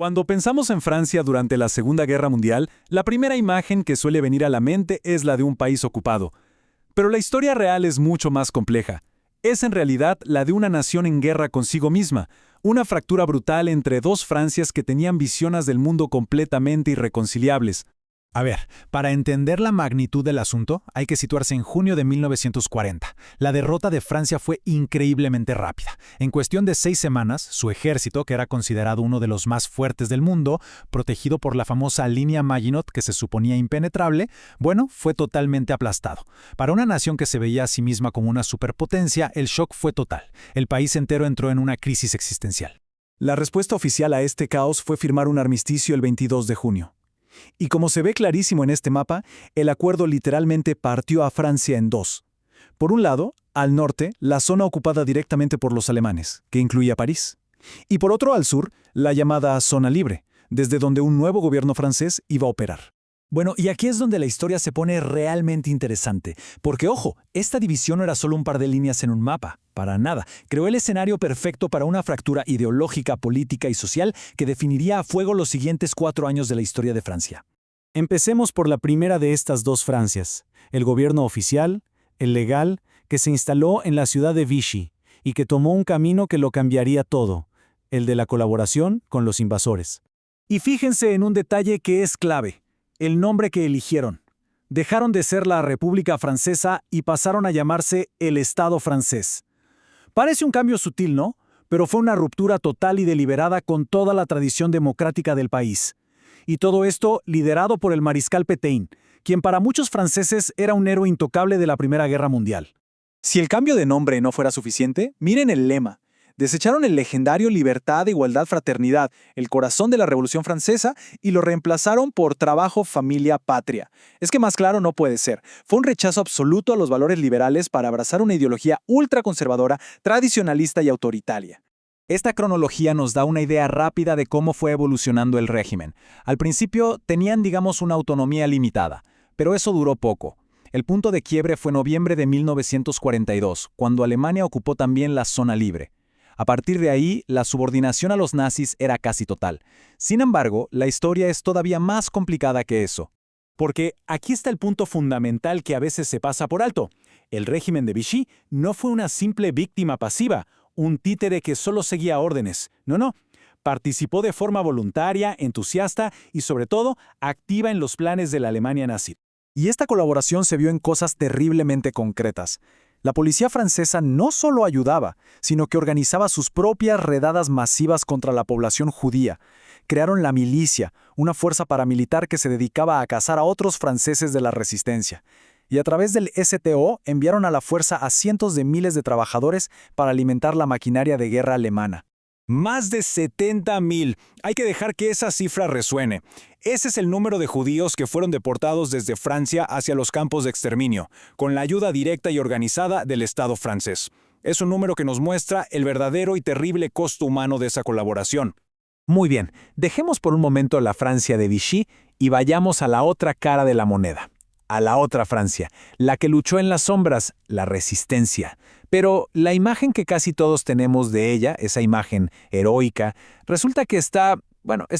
Cuando pensamos en Francia durante la Segunda Guerra Mundial, la primera imagen que suele venir a la mente es la de un país ocupado. Pero la historia real es mucho más compleja. Es en realidad la de una nación en guerra consigo misma, una fractura brutal entre dos Francias que tenían visiones del mundo completamente irreconciliables. A ver, para entender la magnitud del asunto, hay que situarse en junio de 1940. La derrota de Francia fue increíblemente rápida. En cuestión de 6 semanas, su ejército, que era considerado uno de los más fuertes del mundo, protegido por la famosa línea Maginot que se suponía impenetrable, fue totalmente aplastado. Para una nación que se veía a sí misma como una superpotencia, el shock fue total. El país entero entró en una crisis existencial. La respuesta oficial a este caos fue firmar un armisticio el 22 de junio. Y como se ve clarísimo en este mapa, el acuerdo literalmente partió a Francia en dos. Por un lado, al norte, la zona ocupada directamente por los alemanes, que incluía París. Y por otro, al sur, la llamada zona libre, desde donde un nuevo gobierno francés iba a operar. Bueno, y aquí es donde la historia se pone realmente interesante, porque ojo, esta división no era solo un par de líneas en un mapa, para nada. Creó el escenario perfecto para una fractura ideológica, política y social que definiría a fuego los siguientes 4 años de la historia de Francia. Empecemos por la primera de estas dos Francias, el gobierno oficial, el legal, que se instaló en la ciudad de Vichy y que tomó un camino que lo cambiaría todo, el de la colaboración con los invasores. Y fíjense en un detalle que es clave. El nombre que eligieron. Dejaron de ser la República Francesa y pasaron a llamarse el Estado francés. Parece un cambio sutil, ¿no? Pero fue una ruptura total y deliberada con toda la tradición democrática del país. Y todo esto liderado por el mariscal Pétain, quien para muchos franceses era un héroe intocable de la Primera Guerra Mundial. Si el cambio de nombre no fuera suficiente, miren el lema. Desecharon el legendario Libertad, Igualdad, Fraternidad, el corazón de la Revolución Francesa, y lo reemplazaron por Trabajo, Familia, Patria. Es que más claro no puede ser. Fue un rechazo absoluto a los valores liberales para abrazar una ideología ultraconservadora, tradicionalista y autoritaria. Esta cronología nos da una idea rápida de cómo fue evolucionando el régimen. Al principio tenían, una autonomía limitada, pero eso duró poco. El punto de quiebre fue noviembre de 1942, cuando Alemania ocupó también la zona libre. A partir de ahí, la subordinación a los nazis era casi total. Sin embargo, la historia es todavía más complicada que eso. Porque aquí está el punto fundamental que a veces se pasa por alto. El régimen de Vichy no fue una simple víctima pasiva, un títere que solo seguía órdenes. No. Participó de forma voluntaria, entusiasta y, sobre todo, activa en los planes de la Alemania nazi. Y esta colaboración se vio en cosas terriblemente concretas. La policía francesa no solo ayudaba, sino que organizaba sus propias redadas masivas contra la población judía. Crearon la milicia, una fuerza paramilitar que se dedicaba a cazar a otros franceses de la resistencia. Y a través del STO enviaron a la fuerza a cientos de miles de trabajadores para alimentar la maquinaria de guerra alemana. Más de 70,000. Hay que dejar que esa cifra resuene. Ese es el número de judíos que fueron deportados desde Francia hacia los campos de exterminio, con la ayuda directa y organizada del Estado francés. Es un número que nos muestra el verdadero y terrible costo humano de esa colaboración. Muy bien, dejemos por un momento la Francia de Vichy y vayamos a la otra cara de la moneda. A la otra Francia, la que luchó en las sombras, la resistencia. Pero la imagen que casi todos tenemos de ella, esa imagen heroica, resulta que está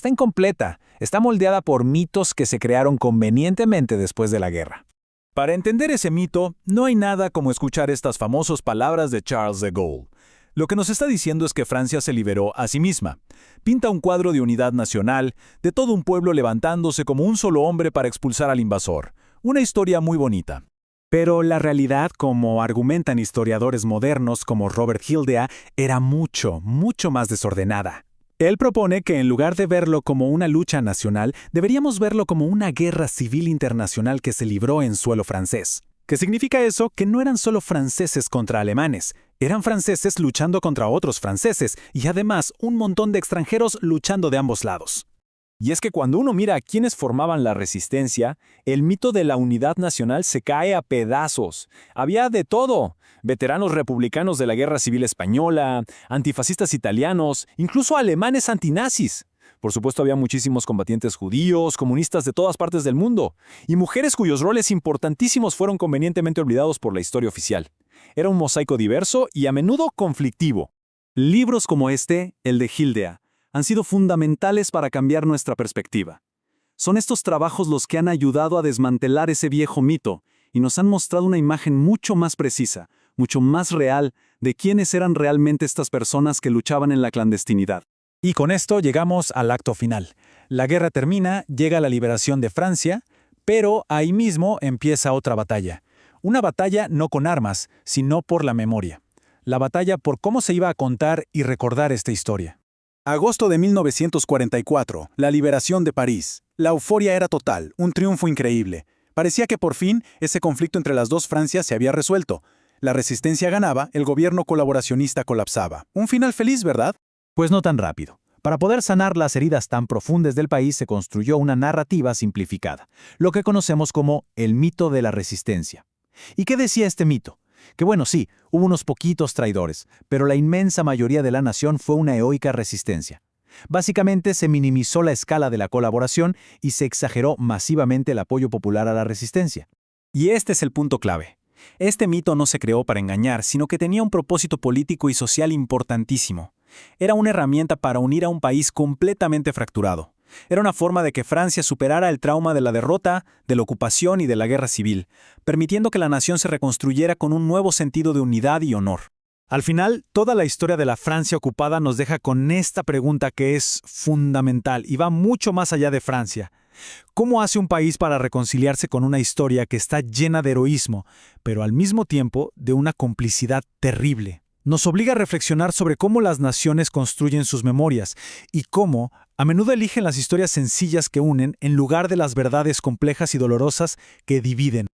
incompleta. Está moldeada por mitos que se crearon convenientemente después de la guerra. Para entender ese mito, no hay nada como escuchar estas famosas palabras de Charles de Gaulle. Lo que nos está diciendo es que Francia se liberó a sí misma. Pinta un cuadro de unidad nacional, de todo un pueblo levantándose como un solo hombre para expulsar al invasor. Una historia muy bonita. Pero la realidad, como argumentan historiadores modernos como Robert Hildea, era mucho más desordenada. Él propone que en lugar de verlo como una lucha nacional, deberíamos verlo como una guerra civil internacional que se libró en suelo francés. ¿Qué significa eso? Que no eran solo franceses contra alemanes, eran franceses luchando contra otros franceses y además un montón de extranjeros luchando de ambos lados. Y es que cuando uno mira a quienes formaban la resistencia, el mito de la unidad nacional se cae a pedazos. Había de todo. Veteranos republicanos de la Guerra Civil Española, antifascistas italianos, incluso alemanes antinazis. Por supuesto, había muchísimos combatientes judíos, comunistas de todas partes del mundo, y mujeres cuyos roles importantísimos fueron convenientemente olvidados por la historia oficial. Era un mosaico diverso y a menudo conflictivo. Libros como este, el de Hildea, han sido fundamentales para cambiar nuestra perspectiva. Son estos trabajos los que han ayudado a desmantelar ese viejo mito y nos han mostrado una imagen mucho más precisa, mucho más real de quiénes eran realmente estas personas que luchaban en la clandestinidad. Y con esto llegamos al acto final. La guerra termina, llega la liberación de Francia, pero ahí mismo empieza otra batalla. Una batalla no con armas, sino por la memoria. La batalla por cómo se iba a contar y recordar esta historia. Agosto de 1944, la liberación de París. La euforia era total, un triunfo increíble. Parecía que por fin ese conflicto entre las dos Francias se había resuelto. La resistencia ganaba, el gobierno colaboracionista colapsaba. Un final feliz, ¿verdad? Pues no tan rápido. Para poder sanar las heridas tan profundas del país se construyó una narrativa simplificada, lo que conocemos como el mito de la resistencia. ¿Y qué decía este mito? Que bueno, sí, hubo unos poquitos traidores, pero la inmensa mayoría de la nación fue una heroica resistencia. Básicamente se minimizó la escala de la colaboración y se exageró masivamente el apoyo popular a la resistencia. Y este es el punto clave. Este mito no se creó para engañar, sino que tenía un propósito político y social importantísimo. Era una herramienta para unir a un país completamente fracturado. Era una forma de que Francia superara el trauma de la derrota, de la ocupación y de la guerra civil, permitiendo que la nación se reconstruyera con un nuevo sentido de unidad y honor. Al final, toda la historia de la Francia ocupada nos deja con esta pregunta que es fundamental y va mucho más allá de Francia. ¿Cómo hace un país para reconciliarse con una historia que está llena de heroísmo, pero al mismo tiempo de una complicidad terrible? Nos obliga a reflexionar sobre cómo las naciones construyen sus memorias y cómo, a menudo eligen las historias sencillas que unen en lugar de las verdades complejas y dolorosas que dividen.